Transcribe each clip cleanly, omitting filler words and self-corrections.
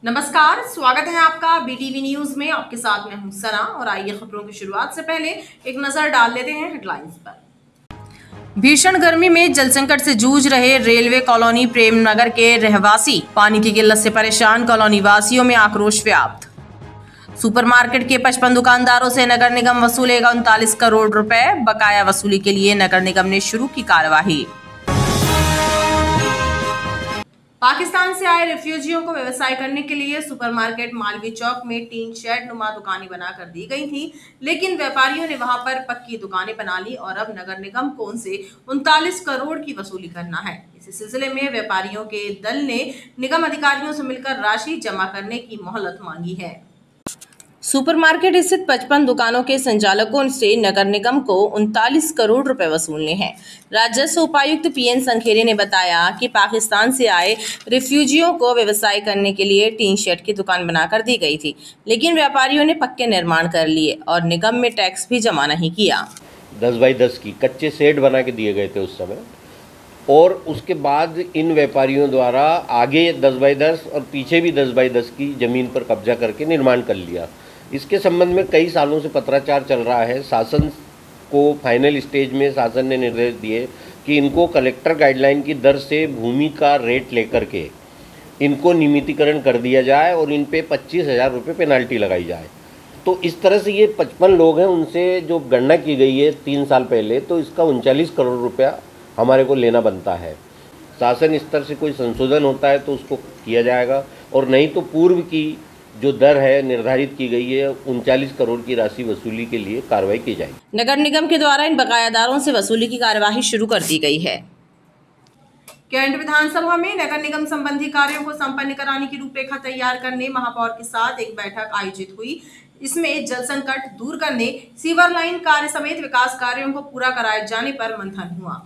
नमस्कार, स्वागत है आपका बीटीवी न्यूज में। आपके साथ मैं हूं सना और आइए खबरों की शुरुआत से पहले एक नजर डाल लेते हैं हेडलाइंस पर। भीषण गर्मी में जल संकट से जूझ रहे रेलवे कॉलोनी प्रेम नगर के रहवासी, पानी की किल्लत से परेशान कॉलोनी वासियों में आक्रोश व्याप्त। सुपरमार्केट के 55 दुकानदारों से नगर निगम वसूलेगा 39 करोड़ रुपए, बकाया वसूली के लिए नगर निगम ने शुरू की कार्यवाही। पाकिस्तान से आए रिफ्यूजियों को व्यवसाय करने के लिए सुपरमार्केट मालवीय चौक में टीन शेड नुमा दुकानें बनाकर दी गई थी, लेकिन व्यापारियों ने वहां पर पक्की दुकानें बना ली और अब नगर निगम को उनसे 39 करोड़ की वसूली करना है। इसी सिलसिले में व्यापारियों के दल ने निगम अधिकारियों से मिलकर राशि जमा करने की मोहलत मांगी है। सुपरमार्केट स्थित 55 दुकानों के संचालकों से नगर निगम को 39 करोड़ रुपए वसूलने हैं। राजस्व उपायुक्त पीएन संखेरे ने बताया कि पाकिस्तान से आए रिफ्यूजियों को व्यवसाय करने के लिए टीन शेड की दुकान बनाकर दी गई थी, लेकिन व्यापारियों ने पक्के निर्माण कर लिए और निगम में टैक्स भी जमा नहीं किया। 10 बाई 10 की कच्चे शेड बना के दिए गए थे उस समय, और उसके बाद इन व्यापारियों द्वारा आगे 10 बाई 10 और पीछे भी 10 बाई 10 की ज़मीन पर कब्जा करके निर्माण कर लिया। इसके संबंध में कई सालों से पत्राचार चल रहा है। शासन को फाइनल स्टेज में शासन ने निर्देश दिए कि इनको कलेक्टर गाइडलाइन की दर से भूमि का रेट लेकर के इनको नियमितीकरण कर दिया जाए और इन पे 25,000 रुपये पेनाल्टी लगाई जाए। तो इस तरह से ये 55 लोग हैं, उनसे जो गणना की गई है 3 साल पहले, तो इसका 39 करोड़ रुपया हमारे को लेना बनता है। शासन स्तर से कोई संशोधन होता है तो उसको किया जाएगा, और नहीं तो पूर्व की जो दर है निर्धारित की गई है 39 करोड़ की राशि वसूली के लिए कार्रवाई की जाएगी। नगर निगम के द्वारा इन बकायादारों से वसूली की कार्यवाही शुरू कर दी गई है। कैंट विधानसभा में नगर निगम संबंधी कार्यों को संपन्न कराने की रूपरेखा तैयार करने महापौर के साथ एक बैठक आयोजित हुई। इसमें जल संकट दूर करने, सीवर लाइन कार्य समेत विकास कार्यों को पूरा कराए जाने पर मंथन हुआ।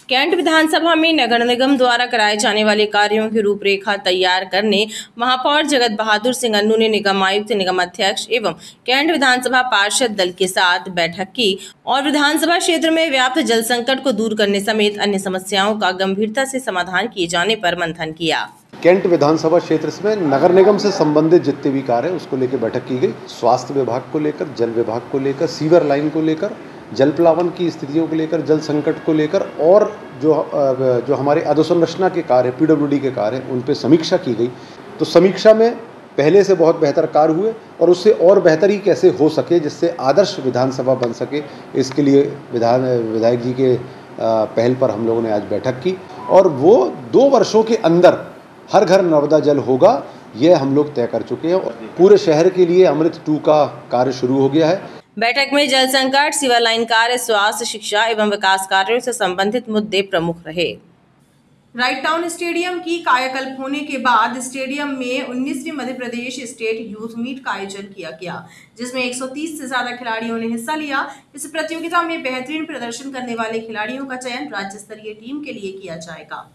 कैंट विधानसभा में नगर निगम द्वारा कराए जाने वाले कार्यों की रूपरेखा तैयार करने महापौर जगत बहादुर सिंह अन्नू ने निगम आयुक्त, निगम अध्यक्ष एवं कैंट विधानसभा पार्षद दल के साथ बैठक की और विधानसभा क्षेत्र में व्याप्त जल संकट को दूर करने समेत अन्य समस्याओं का गंभीरता से समाधान किए जाने पर मंथन किया। कैंट विधानसभा क्षेत्र में नगर निगम से संबंधित जितने भी कार्य है उसको लेकर बैठक की गई। स्वास्थ्य विभाग को लेकर, जल विभाग को लेकर, सीवर लाइन को लेकर, जल प्लावन की स्थितियों को लेकर, जल संकट को लेकर, और जो हमारे अधोसंरचना के कार्य, पीडब्ल्यूडी के कार्य, उन पे समीक्षा की गई। तो समीक्षा में पहले से बहुत बेहतर कार्य हुए और उससे और बेहतरी कैसे हो सके, जिससे आदर्श विधानसभा बन सके, इसके लिए विधायक जी के पहल पर हम लोगों ने आज बैठक की, और वो 2 वर्षों के अंदर हर घर नर्मदा जल होगा, ये हम लोग तय कर चुके हैं। पूरे शहर के लिए अमृत 2 का कार्य शुरू हो गया है। बैठक में जल संकट, सीवर लाइन कार्य, स्वास्थ्य, शिक्षा एवं विकास कार्यों से संबंधित मुद्दे प्रमुख रहे। राइट टाउन स्टेडियम की कायाकल्प होने के बाद स्टेडियम में 19वीं Madhya Pradesh state youth meet का आयोजन किया गया, जिसमें 130 से ज्यादा खिलाड़ियों ने हिस्सा लिया। इस प्रतियोगिता में बेहतरीन प्रदर्शन करने वाले खिलाड़ियों का चयन राज्य स्तरीय टीम के लिए किया जाएगा।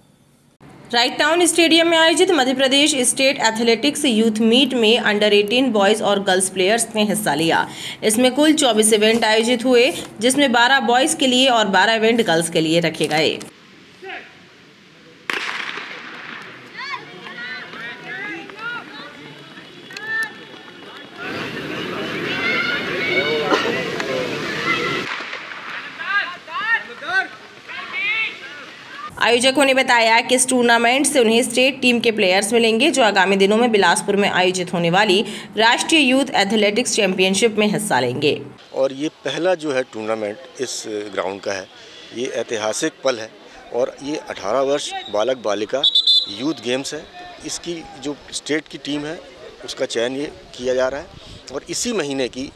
राइट टाउन स्टेडियम में आयोजित Madhya Pradesh state athletics youth meet में अंडर 18 बॉयज और गर्ल्स प्लेयर्स ने हिस्सा लिया। इसमें कुल 24 इवेंट आयोजित हुए, जिसमें 12 बॉयज के लिए और 12 इवेंट गर्ल्स के लिए रखे गए। आयोजकों ने बताया कि इस टूर्नामेंट से उन्हें स्टेट टीम के प्लेयर्स मिलेंगे, जो आगामी दिनों में बिलासपुर में आयोजित होने वाली राष्ट्रीय यूथ एथलेटिक्स चैंपियनशिप में हिस्सा लेंगे। और ये पहला जो है टूर्नामेंट इस ग्राउंड का है, ये ऐतिहासिक पल है, और ये 18 वर्ष बालक बालिका यूथ गेम्स है। इसकी जो स्टेट की टीम है उसका चयन ये किया जा रहा है, और इसी महीने की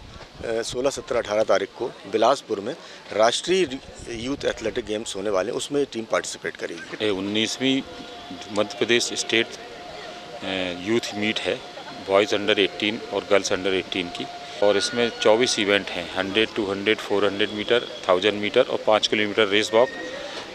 16, 17, 18 तारीख को बिलासपुर में राष्ट्रीय यूथ एथलेटिक गेम्स होने वाले, उसमें टीम पार्टिसिपेट करेगी। 19वीं Madhya Pradesh state youth meet है, बॉयज़ अंडर 18 और गर्ल्स अंडर 18 की, और इसमें 24 इवेंट हैं। 100, 200, 400 मीटर, 1000 मीटर और 5 kilometre race walk,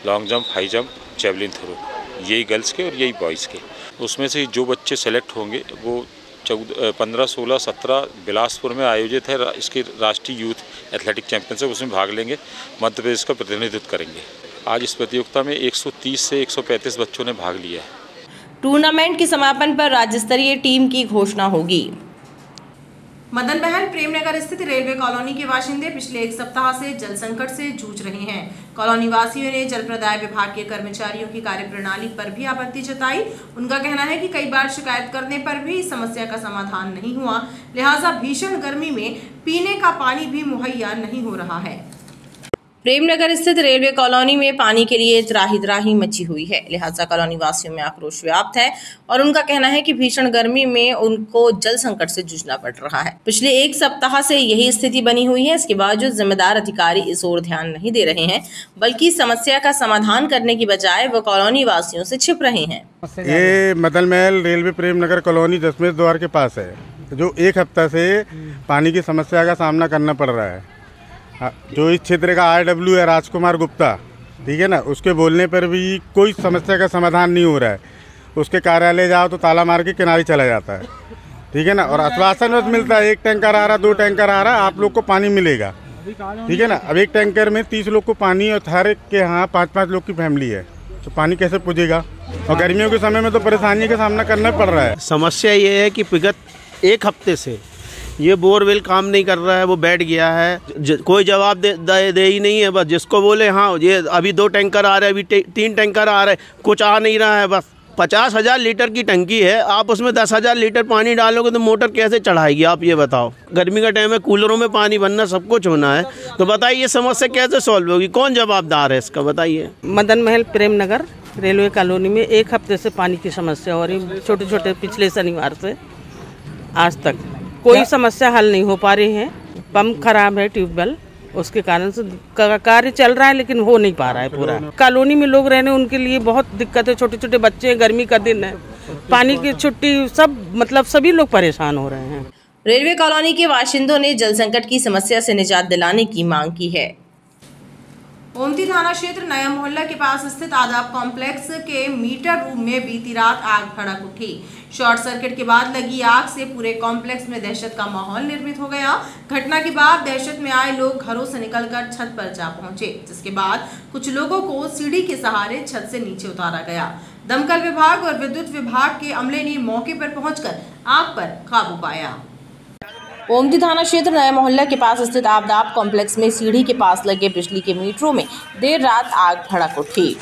long jump, high jump, javelin throw, यही गर्ल्स के और यही बॉयज़ के। उसमें से जो बच्चे सेलेक्ट होंगे वो 15, 16, 17 बिलासपुर में आयोजित है इसकी राष्ट्रीय यूथ एथलेटिक चैंपियनशिप, उसमें भाग लेंगे, मध्य प्रदेश का प्रतिनिधित्व करेंगे। आज इस प्रतियोगिता में 130 से 135 बच्चों ने भाग लिया है। टूर्नामेंट के समापन पर राज्य स्तरीय टीम की घोषणा होगी। मदन महल प्रेमनगर स्थित रेलवे कॉलोनी के बाशिंदे पिछले एक सप्ताह से जल संकट से जूझ रहे हैं। कॉलोनी वासियों ने जल प्रदाय विभाग के कर्मचारियों की कार्यप्रणाली पर भी आपत्ति जताई। उनका कहना है कि कई बार शिकायत करने पर भी इस समस्या का समाधान नहीं हुआ, लिहाजा भीषण गर्मी में पीने का पानी भी मुहैया नहीं हो रहा है। प्रेमनगर स्थित रेलवे कॉलोनी में पानी के लिए त्राही मची हुई है, लिहाजा कॉलोनी वासियों में आक्रोश व्याप्त है और उनका कहना है कि भीषण गर्मी में उनको जल संकट से जूझना पड़ रहा है। पिछले एक सप्ताह से यही स्थिति बनी हुई है। इसके बावजूद जिम्मेदार अधिकारी इस ओर ध्यान नहीं दे रहे हैं, बल्कि समस्या का समाधान करने की बजाय वो कॉलोनी वासियों से छिप रहे हैं। ये मदन महल रेलवे प्रेमनगर कॉलोनी दशमेश द्वार के पास है, जो एक हफ्ता से पानी की समस्या का सामना करना पड़ रहा है। जो इस क्षेत्र का RW है राजकुमार गुप्ता, ठीक है ना, उसके बोलने पर भी कोई समस्या का समाधान नहीं हो रहा है। उसके कार्यालय जाओ तो ताला मार के किनारे चला जाता है, ठीक है ना, और आश्वासन बस मिलता है 1 टैंकर आ रहा, 2 टैंकर आ रहा, आप लोग को पानी मिलेगा, ठीक है ना। अब एक टैंकर में 30 लोग को पानी और हर एक के यहाँ 5-5 लोग की फैमिली है, तो पानी कैसे पुजेगा। और गर्मियों के समय में तो परेशानी का सामना करना पड़ रहा है। समस्या ये है कि विगत एक हफ्ते से ये बोरवेल काम नहीं कर रहा है, वो बैठ गया है, कोई जवाब दे ही नहीं है। बस जिसको बोले हाँ ये अभी 2 टैंकर आ रहे हैं, अभी 3 टैंकर आ रहे हैं, कुछ आ नहीं रहा है। बस 50,000 लीटर की टंकी है, आप उसमें 10,000 लीटर पानी डालोगे तो मोटर कैसे चढ़ाएगी, आप ये बताओ। गर्मी का टाइम है, कूलरों में पानी भरना, सब कुछ होना है, तो बताइए समस्या कैसे सॉल्व होगी, कौन जवाबदार है इसका, बताइए। मदन महल प्रेमनगर रेलवे कॉलोनी में एक हफ्ते से पानी की समस्या हो रही, छोटे छोटे पिछले शनिवार से आज तक कोई समस्या हल नहीं हो पा रही है। पंप खराब है, ट्यूबवेल, उसके कारण से कार्य चल रहा है लेकिन हो नहीं पा रहा है पूरा। कॉलोनी में लोग रहने उनके लिए बहुत दिक्कत है, छोटे छोटे बच्चे, गर्मी का दिन है, पानी की छुट्टी, सब मतलब सभी लोग परेशान हो रहे हैं। रेलवे कॉलोनी के बाशिंदों ने जल संकट की समस्या से निजात दिलाने की मांग की है। ओमती थाना क्षेत्र नया मोहल्ला के पास स्थित आदाब कॉम्प्लेक्स के मीटर रूम में बीती रात आग भड़क उठी। शॉर्ट सर्किट के बाद लगी आग से पूरे कॉम्प्लेक्स में दहशत का माहौल निर्मित हो गया। घटना के बाद दहशत में आए लोग घरों से निकलकर छत पर जा पहुंचे, जिसके बाद कुछ लोगों को सीढ़ी के सहारे छत से नीचे उतारा गया। दमकल विभाग और विद्युत विभाग के अमले ने मौके पर पहुंचकर आग पर काबू पाया। ओमती थाना क्षेत्र नया मोहल्ला के पास स्थित आदाब कॉम्प्लेक्स में सीढ़ी के पास लगे बिजली के मीटरों में देर रात आग भड़क उठी।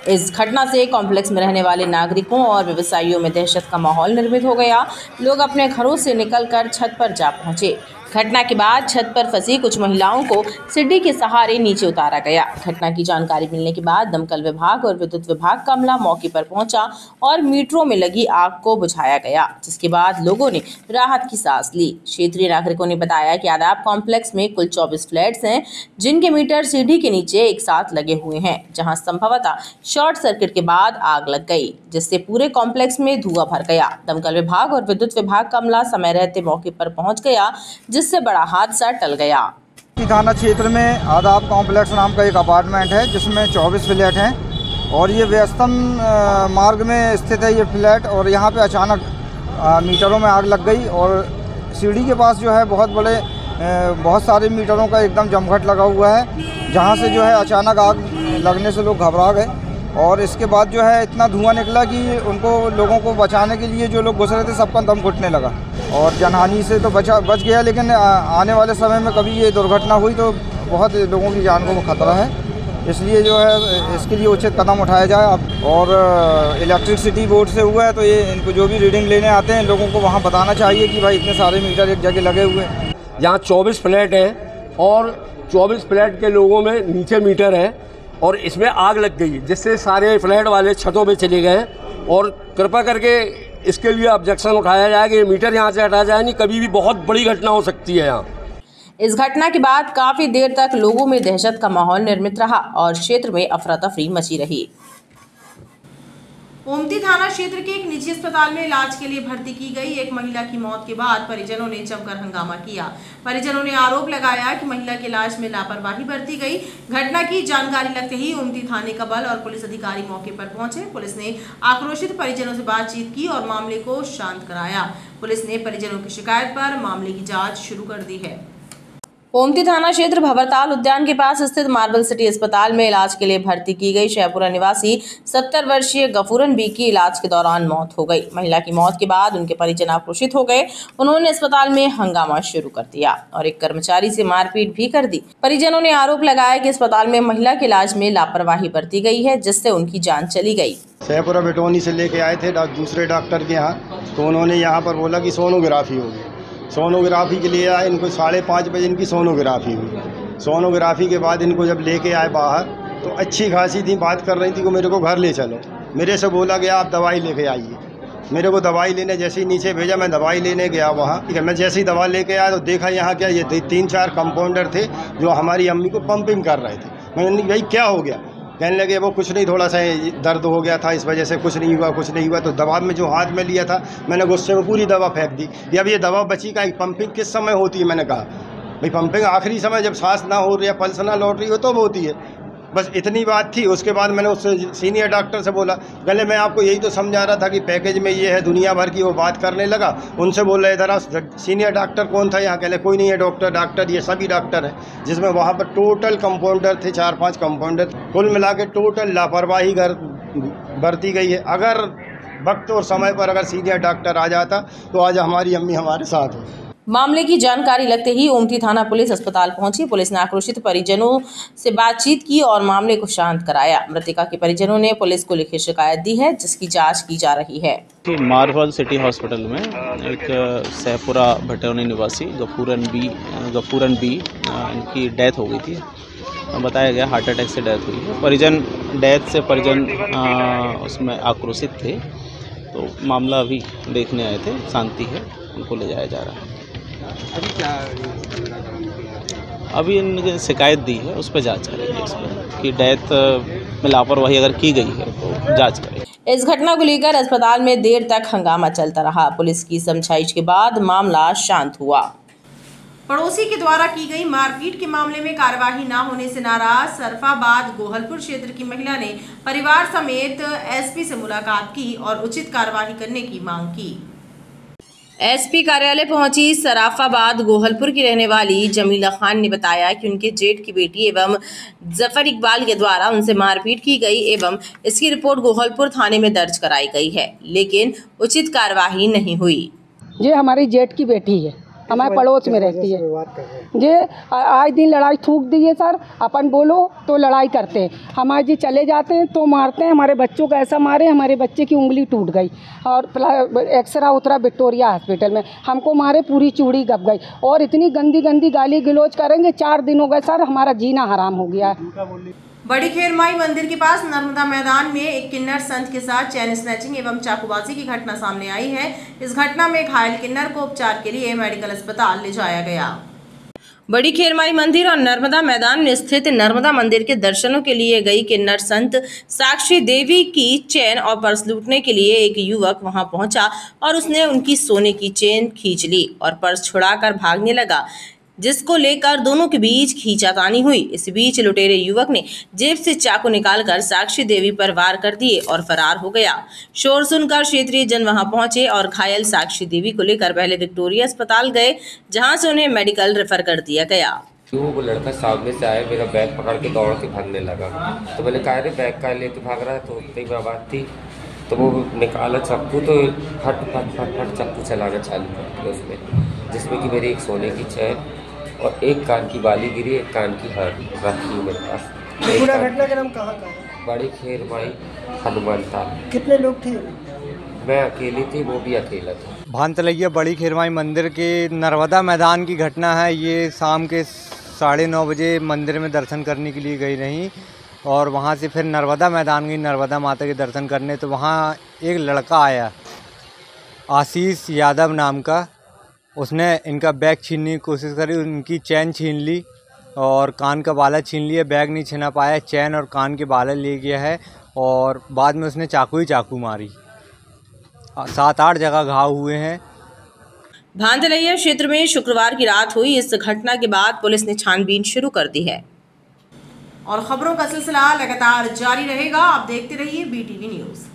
इस घटना से कॉम्प्लेक्स में रहने वाले नागरिकों और व्यवसायियों में दहशत का माहौल निर्मित हो गया। लोग अपने घरों से निकलकर छत पर जा पहुंचे। घटना के बाद छत पर फंसी कुछ महिलाओं को सीढ़ी के सहारे नीचे उतारा गया। घटना की जानकारी मिलने के बाद दमकल विभाग और विद्युत विभाग का अमला मौके पर पहुंचा और मीटरों में लगी आग को बुझाया गया, जिसके बाद लोगों ने राहत की सांस ली। क्षेत्रीय नागरिकों ने बताया कि आदाब कॉम्प्लेक्स में कुल 24 फ्लैट्स हैं, जिनके मीटर सीढ़ी के नीचे एक साथ लगे हुए हैं, जहां संभवतः शॉर्ट सर्किट के बाद आग लग गई, जिससे पूरे कॉम्प्लेक्स में धुआं भर गया। दमकल विभाग और विद्युत विभाग का अमला समय रहते मौके पर पहुंच गया, जिससे बड़ा हादसा टल गया। थाना क्षेत्र में आदाब कॉम्प्लेक्स नाम का एक अपार्टमेंट है, जिसमें 24 फ्लैट हैं और ये व्यस्तम मार्ग में स्थित है ये फ्लैट। और यहाँ पे अचानक मीटरों में आग लग गई और सीढ़ी के पास जो है बहुत सारे मीटरों का एकदम जमघट लगा हुआ है, जहाँ से जो है अचानक आग लगने से लोग घबरा गए। और इसके बाद जो है इतना धुआं निकला कि लोगों को बचाने के लिए जो लोग घुस रहे थे सबका दम घुटने लगा और जनहानि से तो बच गया, लेकिन आने वाले समय में कभी ये दुर्घटना हुई तो बहुत लोगों की जान को खतरा है। इसलिए जो है इसके लिए उचित कदम उठाया जाए। और इलेक्ट्रिसिटी बोर्ड से हुआ है तो ये इनको जो भी रीडिंग लेने आते हैं लोगों को वहाँ बताना चाहिए कि भाई इतने सारे मीटर एक जगह लगे हुए हैं। यहाँ 24 फ्लैट हैं और 24 फ्लैट के लोगों में नीचे मीटर है और इसमें आग लग गई, जिससे सारे फ्लैट वाले छतों पे चले गए। और कृपा करके इसके लिए ऑब्जेक्शन उठाया जाए कि मीटर यहाँ से हटाया जाए, नहीं कभी भी बहुत बड़ी घटना हो सकती है यहाँ। इस घटना के बाद काफी देर तक लोगों में दहशत का माहौल निर्मित रहा और क्षेत्र में अफरा तफरी मची रही। ओमती थाना क्षेत्र के एक निजी अस्पताल में इलाज के लिए भर्ती की गई एक महिला की मौत के बाद परिजनों ने जमकर हंगामा किया। परिजनों ने आरोप लगाया कि महिला के इलाज में लापरवाही बरती गई। घटना की जानकारी लगते ही ओमती थाने का बल और पुलिस अधिकारी मौके पर पहुंचे। पुलिस ने आक्रोशित परिजनों से बातचीत की और मामले को शांत कराया। पुलिस ने परिजनों की शिकायत पर मामले की जाँच शुरू कर दी है। ओमती थाना क्षेत्र भंवरताल उद्यान के पास स्थित मार्बल सिटी अस्पताल में इलाज के लिए भर्ती की गई शेखपुरा निवासी 70 वर्षीय गफूरन बी की इलाज के दौरान मौत हो गई। महिला की मौत के बाद उनके परिजन आक्रोशित हो गए। उन्होंने अस्पताल में हंगामा शुरू कर दिया और एक कर्मचारी से मारपीट भी कर दी। परिजनों ने आरोप लगाया कि अस्पताल में महिला के इलाज में लापरवाही बरती गई है, जिससे उनकी जान चली गई। शेखपुरा बेटोनी से लेके आए थे दूसरे डॉक्टर के यहाँ, तो उन्होंने यहाँ पर बोला कि सोनोग्राफी होगी। सोनोग्राफी के लिए आए, इनको 5:30 बजे इनकी सोनोग्राफी हुई। सोनोग्राफी के बाद इनको जब लेके आए बाहर, तो अच्छी खासी थी, बात कर रही थी कि मेरे को घर ले चलो। मेरे से बोला गया आप दवाई लेके आइए। मेरे को दवाई लेने जैसे ही नीचे भेजा, मैं दवाई लेने गया वहाँ। ठीक है, मैं जैसे ही दवा लेके आया तो देखा यहाँ क्या, ये 3-4 कंपाउंडर थे जो हमारी अम्मी को पंपिंग कर रहे थे। मैंने भाई क्या हो गया? कहने लगे वो कुछ नहीं, थोड़ा सा दर्द हो गया था, इस वजह से कुछ नहीं हुआ। तो दवा में जो हाथ में लिया था, मैंने गुस्से में पूरी दवा फेंक दी। ये अब ये दवा बची का, पंपिंग किस समय होती है? मैंने कहा भाई पंपिंग आखिरी समय जब सांस ना हो रही है, पल्स ना लौट रही हो तो होती है। बस इतनी बात थी। उसके बाद मैंने उससे सीनियर डॉक्टर से बोला, गले मैं आपको यही तो समझा रहा था कि पैकेज में ये है, दुनिया भर की। वो बात करने लगा, उनसे बोल रहे इधर सीनियर डॉक्टर कौन था यहाँ? कहले कोई नहीं है डॉक्टर ये सभी डॉक्टर हैं। जिसमें वहाँ पर टोटल कंपाउंडर थे, 4-5 कंपाउंडर। कुल मिला के टोटल लापरवाही बरती गई है। अगर वक्त और समय पर अगर सीनियर डॉक्टर आ जाता तो आज हमारी अम्मी हमारे साथ हो। मामले की जानकारी लगते ही ओमती थाना पुलिस अस्पताल पहुंची। पुलिस ने आक्रोशित परिजनों से बातचीत की और मामले को शांत कराया। मृतका के परिजनों ने पुलिस को लिखित शिकायत दी है, जिसकी जांच की जा रही है। मार्बल सिटी हॉस्पिटल में एक शेखपुरा भटौनी निवासी गफूरन बी इनकी डेथ हो गई थी। बताया गया हार्ट अटैक से डेथ हुई है। परिजन उसमें आक्रोशित थे, तो मामला अभी देखने आए थे। शांति है, उनको ले जाया जा रहा है। अभी इनने शिकायत दी है, उस पर जांच करेंगे इस पर कि डेथ में लापरवाही अगर की गई है तो जांच करेंगे। इस घटना को लेकर अस्पताल में देर तक हंगामा चलता रहा। पुलिस की समझाइश के बाद मामला शांत हुआ। पड़ोसी के द्वारा की गई मारपीट के मामले में कार्यवाही न होने से नाराज सरफाबाद गोहलपुर क्षेत्र की महिला ने परिवार समेत एसपी से मुलाकात की और उचित कार्यवाही करने की मांग की। एसपी कार्यालय पहुंची सराफाबाद गोहलपुर की रहने वाली जमीला खान ने बताया कि उनके जेठ की बेटी एवं जफर इकबाल के द्वारा उनसे मारपीट की गई एवं इसकी रिपोर्ट गोहलपुर थाने में दर्ज कराई गई है, लेकिन उचित कार्यवाही नहीं हुई। ये हमारी जेठ की बेटी है, हमारे पड़ोस में रहती है। ये आज दिन लड़ाई थूक दी है सर, अपन बोलो तो लड़ाई करते हैं। हमारे जी चले जाते हैं तो मारते हैं। हमारे बच्चों को ऐसा मारे, हमारे बच्चे की उंगली टूट गई और एक्सरा उतरा विक्टोरिया हॉस्पिटल में। हमको मारे, पूरी चूड़ी गप गई और इतनी गंदी गाली गलौज करेंगे। 4 दिन हो गए सर, हमारा जीना हराम हो गया है। बड़ी खेरमाई मंदिर के पास नर्मदा मैदान में एक किन्नर संत के साथ चैन स्नैचिंग एवं चाकूबाजी की घटना सामने आई है। इस घटना में घायल किन्नर को उपचार के लिए मेडिकल अस्पताल ले जाया गया। बड़ी खेरमाई मंदिर और नर्मदा मैदान में स्थित नर्मदा मंदिर के दर्शनों के लिए गई किन्नर संत साक्षी देवी की चैन और पर्स लूटने के लिए एक युवक वहां पहुंचा और उसने उनकी सोने की चेन खींच ली और पर्स छुड़ाकर भागने लगा, जिसको लेकर दोनों के बीच खींचातानी हुई। इस बीच लुटेरे युवक ने जेब से चाकू निकालकर साक्षी देवी पर वार कर दिए और फरार हो गया। शोर सुनकर क्षेत्रीय जन वहां पहुंचे और घायल साक्षी देवी को लेकर पहले विक्टोरिया अस्पताल गए, जहां से उन्हें मेडिकल रेफर कर दिया गया। वो लड़का सामने से आया, मेरा बैग पकड़ के दौड़ के भागने लगा। तो मैंने कहा, अरे बैग का लेके भाग रहा है? तो उतनी बात थी तो वो निकाला चाकू, तो फट चाकू चलाना चालू कर दिया उसमें, जिसमें कि मेरी एक सोने की चैन और एक कान की बाली गिरी, एक कान की हर रखी मेरे पास। पूरा घटना का नाम कहाँ का है? बड़ी खेरमाई हनुमान ताल। कितने लोग थे? मैं अकेली थी, वो भी अकेला था। भानतलैया बड़ी खेरमाई मंदिर के नर्मदा मैदान की घटना है। ये शाम के 9:30 बजे मंदिर में दर्शन करने के लिए गई रहीं और वहाँ से फिर नर्मदा मैदान गई नर्मदा माता के दर्शन करने। तो वहाँ एक लड़का आया, आशीष यादव नाम का। उसने इनका बैग छीनने की कोशिश करी, उनकी चैन छीन ली और कान का बाला छीन लिया। बैग नहीं छीना पाया, चैन और कान के बाला ले गया है और बाद में उसने चाकू ही चाकू मारी। 7-8 जगह घाव हुए हैं। भांजलैया क्षेत्र में शुक्रवार की रात हुई इस घटना के बाद पुलिस ने छानबीन शुरू कर दी है और खबरों का सिलसिला लगातार जारी रहेगा। आप देखते रहिए BTV न्यूज़।